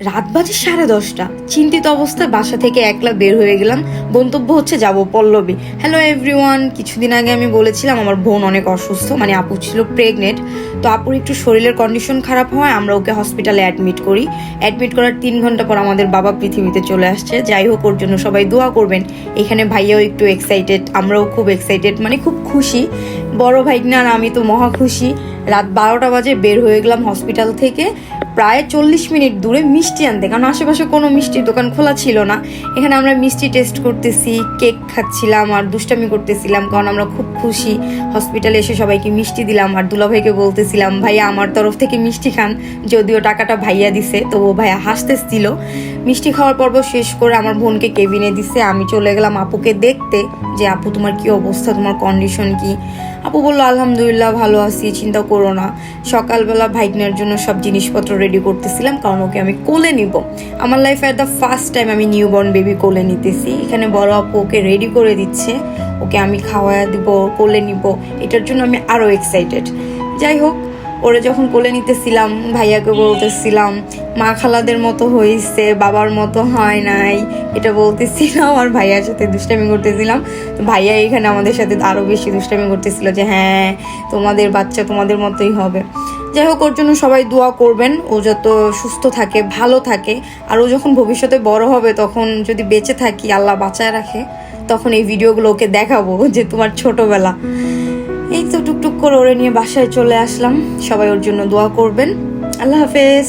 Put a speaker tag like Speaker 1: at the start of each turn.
Speaker 1: রাত বাজে 10:30। চিন্তিত অবস্থায় বাসা থেকে একলা বের হয়ে গেলাম। গন্তব্য হচ্ছে যাব পল্লবী। হ্যালো এভরিওয়ান, কিছুদিন আগে আমি বলেছিলাম আমার বোন অনেক অসুস্থ, মানে আপু ছিল প্রেগনেন্ট। তো আপুর একটু শরীরের কন্ডিশন খারাপ হয়, আমরা ওকে হসপিটালে অ্যাডমিট করি। অ্যাডমিট করার 3 ঘন্টা পর আমাদের বাবা পৃথিবীতে চলে আসছে। যাই হোক, ওর জন্য সবাই দোয়া করবেন। এখানে ভাইয়াও একটু এক্সাইটেড, আমরাও খুব এক্সাইটেড, মানে খুব খুশি। বড় ভাইগনা আর আমি তো মহা খুশি। রাত 12টা বাজে বের হয়ে গেলাম হসপিটাল থেকে, প্রায় 40 মিনিট দূরে মিষ্টি আনতে, কারণ আশেপাশে কোনো মিষ্টির দোকান খোলা ছিল না। এখানে আমরা মিষ্টি টেস্ট করতেছি, কেক খাচ্ছিলাম আর দুষ্টামি করতেছিলাম, কারণ আমরা খুব খুশি। হসপিটালে এসে সবাইকে মিষ্টি দিলাম আর দুলাভাইকে বলতেছিলাম ভাইয়া আমার তরফ থেকে মিষ্টি খান, যদিও টাকাটা ভাইয়া দিছে, তো ও ভাইয়া হাসতেছিল। মিষ্টি খাওয়ার পর্ব শেষ করে আমার বোনকে কেবিনে দিছে। আমি চলে গেলাম আপুকে দেখতে, যে আপু তোমার কি অবস্থা, তোমার কন্ডিশন কি। আপু বললো আলহামদুলিল্লাহ ভালো আছি, চিন্তা করো না। সকালবেলা ভাইগনার জন্য সব জিনিসপত্র রেডি করতেছিলাম, কারণ ওকে আমি কোলে নিব। আমার লাইফে দ্য ফার্স্ট টাইম আমি নিউবর্ন বেবি কোলে নিতেছি। এখানে বড় আপু ওকে রেডি করে দিচ্ছে, ওকে আমি খাওয়ায়া দিব, কোলে নিব। এটার জন্য আমি আরও এক্সাইটেড। যাই হোক, ওরে যখন কোলে নিতেছিলাম ভাইয়াকে বলতেছিলাম মা খালাদের মতো হয়েছে, বাবার মতো হয় নাই, এটা বলতেছিলাম আর ভাইয়ার সাথে দুষ্টামি করতেছিলাম। তো ভাইয়া এখানে আমাদের সাথে আরও বেশি দুষ্টামি করতেছিল যে হ্যাঁ তোমাদের বাচ্চা তোমাদের মতোই হবে। যাই হোক, ওর জন্য সবাই দোয়া করবেন, ও যত সুস্থ থাকে, ভালো থাকে। আর ও যখন ভবিষ্যতে বড় হবে, তখন যদি বেঁচে থাকি, আল্লাহ বাঁচায় রাখে, তখন এই ভিডিওগুলো ওকে দেখাবো যে তোমার ছোটবেলা। এই তো টুকটুক করে ওরে নিয়ে বাসায় চলে আসলাম। সবাই ওর জন্য দোয়া করবেন। আল্লাহ হাফেজ।